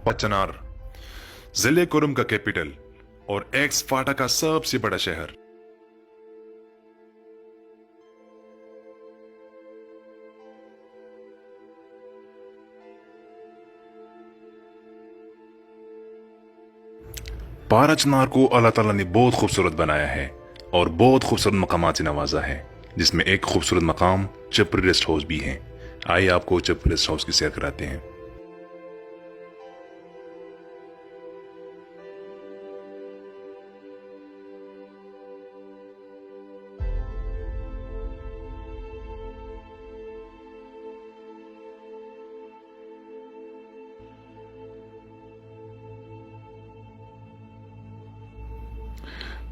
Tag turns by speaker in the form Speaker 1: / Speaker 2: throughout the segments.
Speaker 1: पचनार जिले कुरुम का कैपिटल और एक्स फाटा का सबसे बड़ा शहर। पाराचनार को अल्लाह ताला ने बहुत खूबसूरत बनाया है और बहुत खूबसूरत मकामात से नवाजा है, जिसमें एक खूबसूरत मकाम चपरी रेस्ट हाउस भी है। आइए आपको चपरी रेस्ट हाउस की सैर कराते हैं।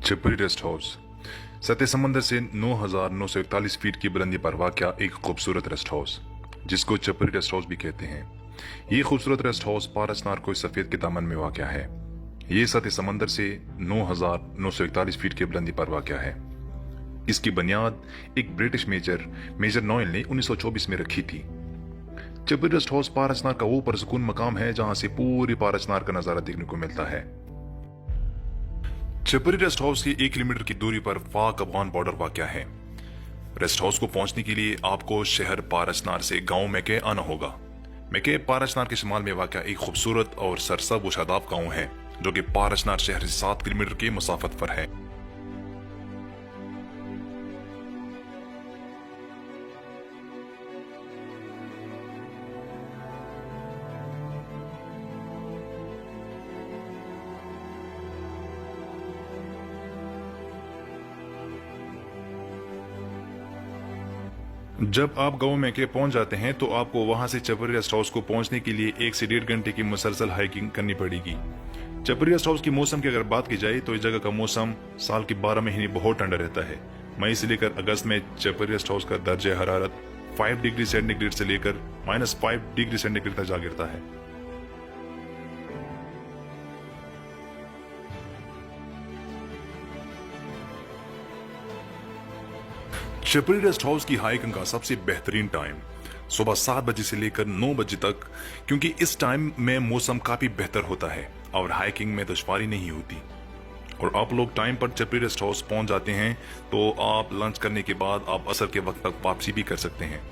Speaker 1: चपरी रेस्ट हाउस सतह समंदर से 9,941 फीट की बुलंदी पर वाक़या एक खूबसूरत रेस्ट हाउस, जिसको चपरी रेस्ट हाउस भी कहते हैं। ये खूबसूरत रेस्ट हाउस पारचनार को सफेद के दामन में वाक़या है। ये सतह समंदर से 9,941 फीट की बुलंदी पर वाक़या है। इसकी बुनियाद एक ब्रिटिश मेजर नॉयल ने 1924 में रखी थी। चपरी रेस्ट हाउस पारचनार का वो पुरसुकून मकाम है जहां से पूरी पारचनार का नजारा देखने को मिलता है। चपरी रेस्ट हाउस की 1 किलोमीटर की दूरी पर पाक अफगान बॉर्डर वाक़या है। रेस्ट हाउस को पहुंचने के लिए आपको शहर पारचनार से गांव मैके आना होगा। मैके पारचनार के शुमाल में वाक़या एक खूबसूरत और सरसब्ज़ व शादाब गांव है, जो कि पारचनार शहर से 7 किलोमीटर की मुसाफत पर है। जब आप गांव में के पहुंच जाते हैं तो आपको वहां से चपरी रेस्ट हाउस को पहुंचने के लिए 1 से 1.5 घंटे की मुसलसल हाइकिंग करनी पड़ेगी। चपरी रेस्ट हाउस की मौसम की अगर बात की जाए तो इस जगह का मौसम साल के 12 महीने बहुत ठंडा रहता है। मई से लेकर अगस्त में चपरी रेस्ट हाउस का दर्जा हरारत 5 डिग्री सेंटीग्रेड से लेकर -5 डिग्री सेंटीग्रेड तक जा गिरता है। चपरी रेस्ट हाउस की हाइकिंग का सबसे बेहतरीन टाइम सुबह 7 बजे से लेकर 9 बजे तक, क्योंकि इस टाइम में मौसम काफी बेहतर होता है और हाइकिंग में दुश्वारी नहीं होती। और आप लोग टाइम पर चपरी रेस्ट हाउस पहुंच जाते हैं तो आप लंच करने के बाद आप असर के वक्त तक वापसी भी कर सकते हैं।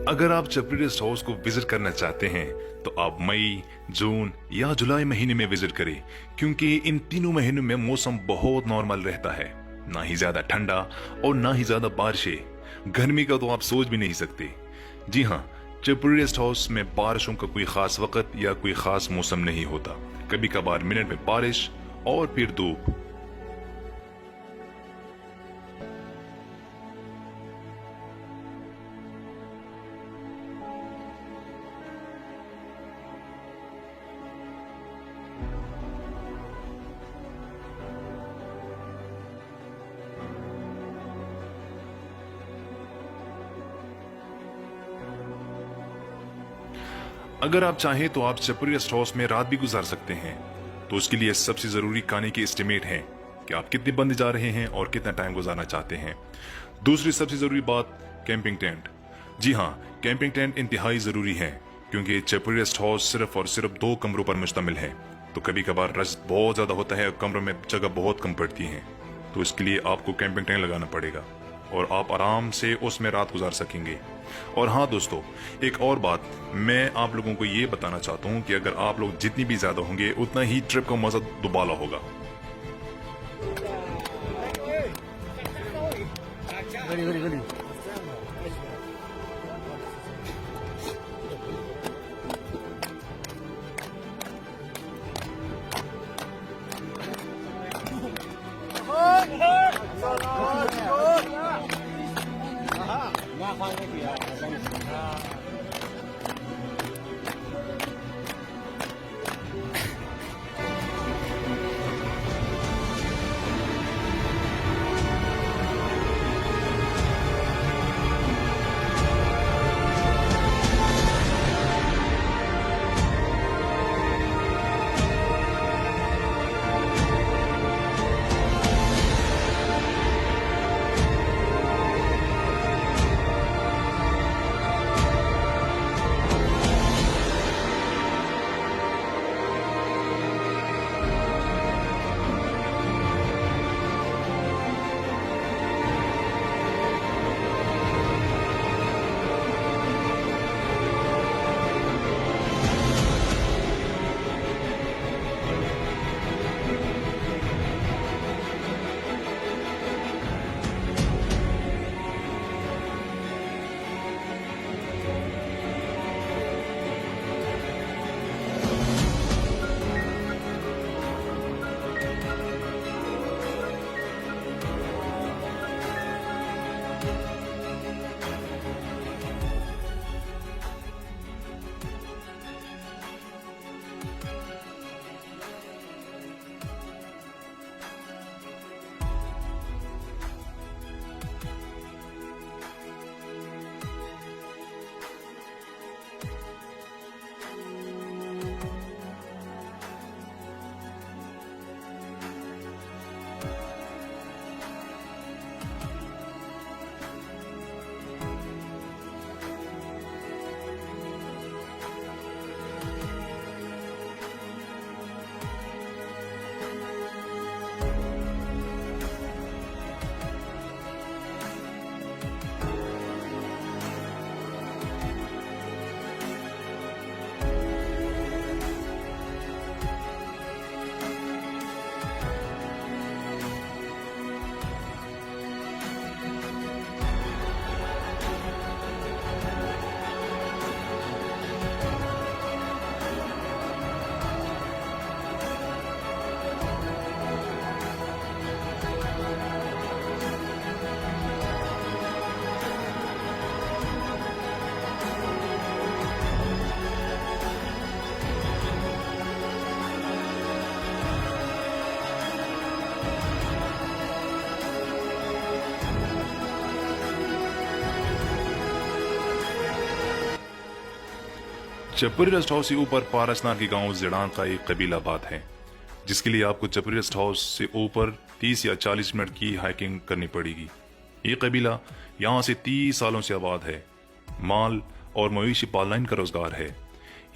Speaker 1: अगर आप चपरी रेस्ट हाउस को विजिट करना चाहते हैं तो आप मई, जून या जुलाई महीने में विजिट करें, क्योंकि इन तीनों महीनों में मौसम बहुत नॉर्मल रहता है। ना ही ज्यादा ठंडा और ना ही ज्यादा बारिशें। गर्मी का तो आप सोच भी नहीं सकते। जी हाँ, चपरी रेस्ट हाउस में बारिशों का कोई खास वक्त या कोई खास मौसम नहीं होता। कभी कभार मिनट में बारिश और फिर धूप। अगर आप चाहें तो आप चपरी रेस्ट हाउस में रात भी गुजार सकते हैं। तो उसके लिए सबसे जरूरी खाने की एस्टिमेट है कि आप कितने बंदे जा रहे हैं और कितना टाइम गुजारना चाहते हैं। दूसरी सबसे जरूरी बात, कैंपिंग टेंट। जी हाँ, कैंपिंग टेंट इंतहाई जरूरी है, क्योंकि चपरी रेस्ट हाउस सिर्फ और सिर्फ 2 कमरों पर मुश्तमिल है। तो कभी कभार रश बहुत ज्यादा होता है और कमरों में जगह बहुत कम पड़ती है, तो इसके लिए आपको कैंपिंग टेंट लगाना पड़ेगा और आप आराम से उसमें रात गुजार सकेंगे। और हाँ दोस्तों, एक और बात मैं आप लोगों को ये बताना चाहता हूँ कि अगर आप लोग जितनी भी ज्यादा होंगे उतना ही ट्रिप का मजा दुबाला होगा। चपुरी रेस्ट हाउस से ऊपर पारसनार के गांव जिड़ान का एक कबीला आबाद है, जिसके लिए आपको चपुरी रेस्ट हाउस से ऊपर 30 या 40 मिनट की हाइकिंग करनी पड़ेगी। ये कबीला यहाँ से 30 सालों से आबाद है। माल और मवेशी पालना इनका रोजगार है।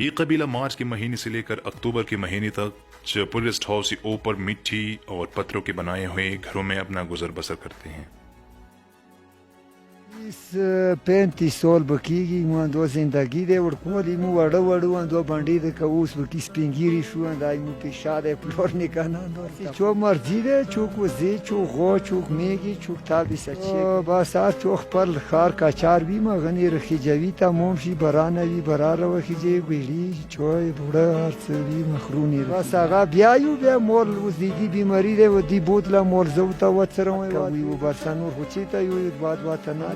Speaker 1: ये कबीला मार्च के महीने से लेकर अक्टूबर के महीने तक चपुरी रेस्ट हाउस से ऊपर मिट्टी और पत्थरों के बनाए हुए घरों में अपना गुजर बसर करते हैं।
Speaker 2: पैंतीस साल बकीगी दो जिंदगी दे उड़कोली मु वड़ो वड़ो दो बंडी दे कऊस बकी स्पिंगिरी शु दाई मु पेशादे प्लोर निकाना दो चो मर्जी दे चुक वजे चो गो चुक मेगी चुक ताबी सच्चे बस आ चोख पर खार का चार भी मगनी रखी जवी ता मोमशी बराना भी बरार वखी जे बेली चोय बुड़ा हरसवी मखरूनी बस आगा ब्यायु बे मोल उजीगी बीमारी दे वदी बोतला मोल जवता वचरो वो बरसानूर होचीता यू बात बात ना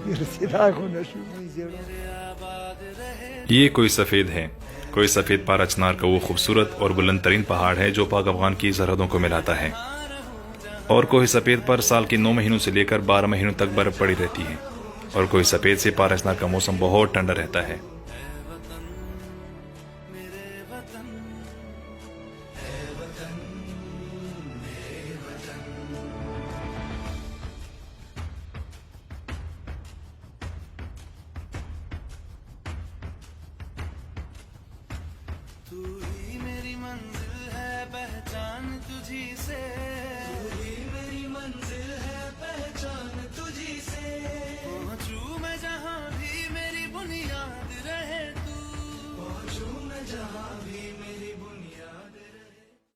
Speaker 1: ये कोई सफेद है, कोई सफेद पारा चिनार का वो खूबसूरत और बुलंद तरीन पहाड़ है जो पाक अफगान की सरहदों को मिलाता है। और कोई सफेद पर साल के 9 महीनों से लेकर 12 महीनों तक बर्फ पड़ी रहती है। और कोई सफेद से पारा चिनार का मौसम बहुत ठंडा रहता है।
Speaker 3: तू ही मेरी मंजिल है, पहचान तुझी से